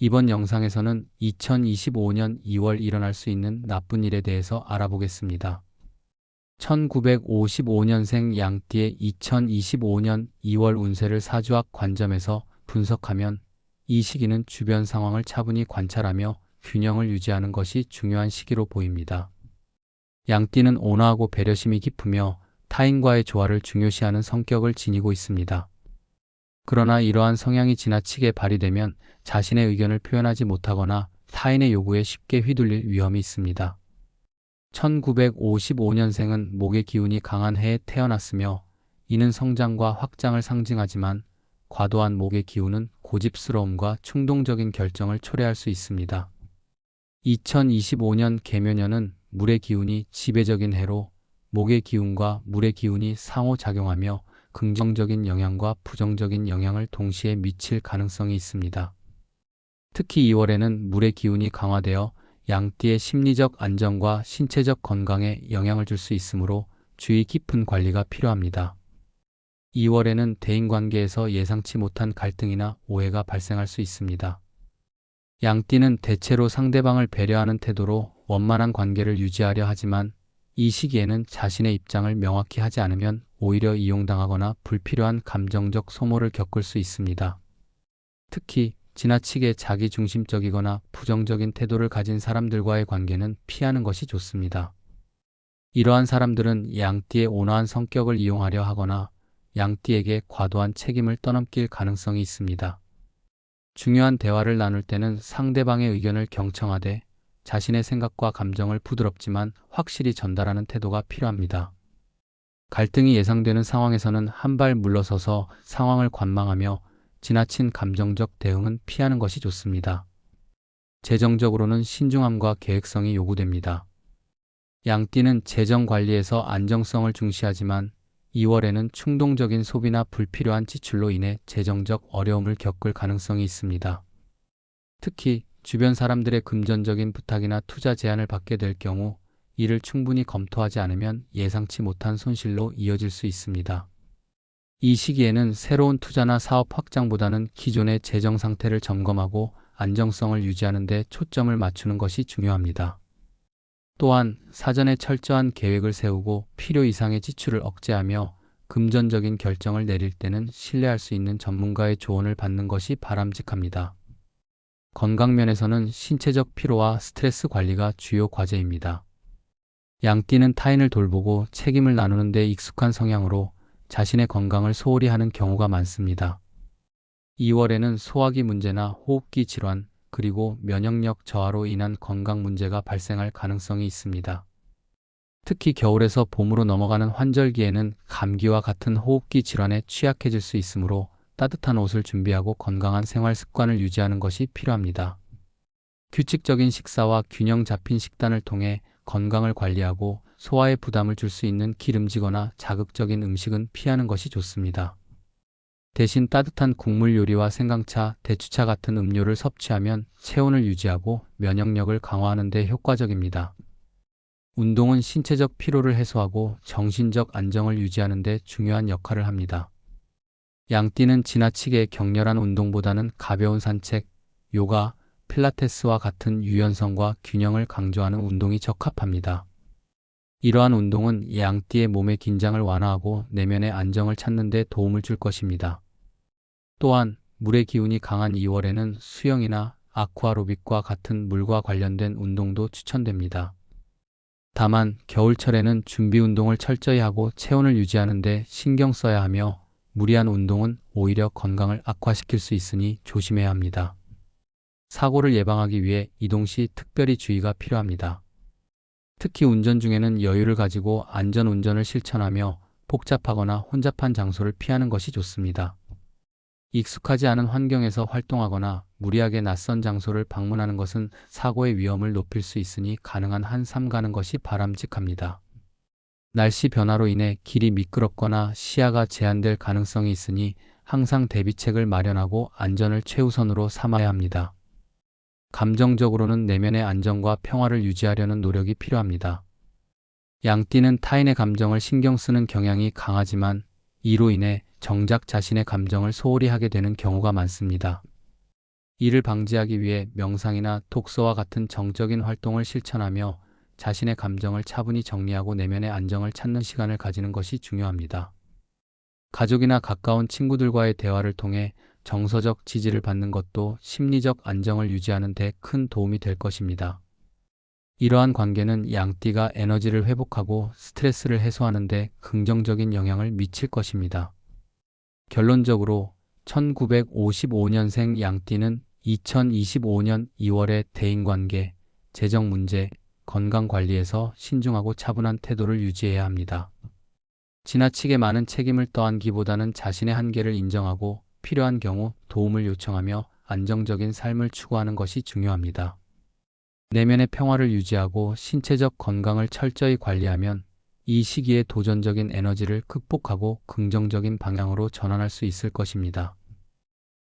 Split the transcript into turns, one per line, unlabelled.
이번 영상에서는 2025년 2월 일어날 수 있는 나쁜 일에 대해서 알아보겠습니다. 1955년생 양띠의 2025년 2월 운세를 사주학 관점에서 분석하면 이 시기는 주변 상황을 차분히 관찰하며 균형을 유지하는 것이 중요한 시기로 보입니다. 양띠는 온화하고 배려심이 깊으며 타인과의 조화를 중요시하는 성격을 지니고 있습니다. 그러나 이러한 성향이 지나치게 발휘되면 자신의 의견을 표현하지 못하거나 타인의 요구에 쉽게 휘둘릴 위험이 있습니다. 1955년생은 목의 기운이 강한 해에 태어났으며 이는 성장과 확장을 상징하지만 과도한 목의 기운은 고집스러움과 충동적인 결정을 초래할 수 있습니다. 2025년 개묘년은 물의 기운이 지배적인 해로 목의 기운과 물의 기운이 상호작용하며 긍정적인 영향과 부정적인 영향을 동시에 미칠 가능성이 있습니다. 특히 2월에는 물의 기운이 강화되어 양띠의 심리적 안정과 신체적 건강에 영향을 줄 수 있으므로 주의 깊은 관리가 필요합니다. 2월에는 대인관계에서 예상치 못한 갈등이나 오해가 발생할 수 있습니다. 양띠는 대체로 상대방을 배려하는 태도로 원만한 관계를 유지하려 하지만 이 시기에는 자신의 입장을 명확히 하지 않으면 오히려 이용당하거나 불필요한 감정적 소모를 겪을 수 있습니다. 특히 지나치게 자기중심적이거나 부정적인 태도를 가진 사람들과의 관계는 피하는 것이 좋습니다. 이러한 사람들은 양띠의 온화한 성격을 이용하려 하거나 양띠에게 과도한 책임을 떠넘길 가능성이 있습니다. 중요한 대화를 나눌 때는 상대방의 의견을 경청하되 자신의 생각과 감정을 부드럽지만 확실히 전달하는 태도가 필요합니다. 갈등이 예상되는 상황에서는 한 발 물러서서 상황을 관망하며 지나친 감정적 대응은 피하는 것이 좋습니다. 재정적으로는 신중함과 계획성이 요구됩니다. 양띠는 재정 관리에서 안정성을 중시하지만 2월에는 충동적인 소비나 불필요한 지출로 인해 재정적 어려움을 겪을 가능성이 있습니다. 특히 주변 사람들의 금전적인 부탁이나 투자 제안을 받게 될 경우 이를 충분히 검토하지 않으면 예상치 못한 손실로 이어질 수 있습니다. 이 시기에는 새로운 투자나 사업 확장보다는 기존의 재정 상태를 점검하고 안정성을 유지하는 데 초점을 맞추는 것이 중요합니다. 또한 사전에 철저한 계획을 세우고 필요 이상의 지출을 억제하며 금전적인 결정을 내릴 때는 신뢰할 수 있는 전문가의 조언을 받는 것이 바람직합니다. 건강면에서는 신체적 피로와 스트레스 관리가 주요 과제입니다. 양띠는 타인을 돌보고 책임을 나누는 데 익숙한 성향으로 자신의 건강을 소홀히 하는 경우가 많습니다. 2월에는 소화기 문제나 호흡기 질환, 그리고 면역력 저하로 인한 건강 문제가 발생할 가능성이 있습니다. 특히 겨울에서 봄으로 넘어가는 환절기에는 감기와 같은 호흡기 질환에 취약해질 수 있으므로 따뜻한 옷을 준비하고 건강한 생활 습관을 유지하는 것이 필요합니다. 규칙적인 식사와 균형 잡힌 식단을 통해 건강을 관리하고 소화에 부담을 줄 수 있는 기름지거나 자극적인 음식은 피하는 것이 좋습니다. 대신 따뜻한 국물 요리와 생강차, 대추차 같은 음료를 섭취하면 체온을 유지하고 면역력을 강화하는 데 효과적입니다. 운동은 신체적 피로를 해소하고 정신적 안정을 유지하는 데 중요한 역할을 합니다. 양띠는 지나치게 격렬한 운동보다는 가벼운 산책, 요가, 필라테스와 같은 유연성과 균형을 강조하는 운동이 적합합니다. 이러한 운동은 양띠의 몸의 긴장을 완화하고 내면의 안정을 찾는 데 도움을 줄 것입니다. 또한 물의 기운이 강한 2월에는 수영이나 아쿠아로빅과 같은 물과 관련된 운동도 추천됩니다. 다만 겨울철에는 준비 운동을 철저히 하고 체온을 유지하는 데 신경 써야 하며 무리한 운동은 오히려 건강을 악화시킬 수 있으니 조심해야 합니다. 사고를 예방하기 위해 이동 시 특별히 주의가 필요합니다. 특히 운전 중에는 여유를 가지고 안전 운전을 실천하며 복잡하거나 혼잡한 장소를 피하는 것이 좋습니다. 익숙하지 않은 환경에서 활동하거나 무리하게 낯선 장소를 방문하는 것은 사고의 위험을 높일 수 있으니 가능한 한 삼가는 것이 바람직합니다. 날씨 변화로 인해 길이 미끄럽거나 시야가 제한될 가능성이 있으니 항상 대비책을 마련하고 안전을 최우선으로 삼아야 합니다. 감정적으로는 내면의 안정과 평화를 유지하려는 노력이 필요합니다. 양띠는 타인의 감정을 신경 쓰는 경향이 강하지만 이로 인해 정작 자신의 감정을 소홀히 하게 되는 경우가 많습니다. 이를 방지하기 위해 명상이나 독서와 같은 정적인 활동을 실천하며 자신의 감정을 차분히 정리하고 내면의 안정을 찾는 시간을 가지는 것이 중요합니다. 가족이나 가까운 친구들과의 대화를 통해 정서적 지지를 받는 것도 심리적 안정을 유지하는 데 큰 도움이 될 것입니다. 이러한 관계는 양띠가 에너지를 회복하고 스트레스를 해소하는 데 긍정적인 영향을 미칠 것입니다. 결론적으로 1955년생 양띠는 2025년 2월에 대인관계, 재정 문제, 건강 관리에서 신중하고 차분한 태도를 유지해야 합니다. 지나치게 많은 책임을 떠안기보다는 자신의 한계를 인정하고 필요한 경우 도움을 요청하며 안정적인 삶을 추구하는 것이 중요합니다. 내면의 평화를 유지하고 신체적 건강을 철저히 관리하면 이 시기에 도전적인 에너지를 극복하고 긍정적인 방향으로 전환할 수 있을 것입니다.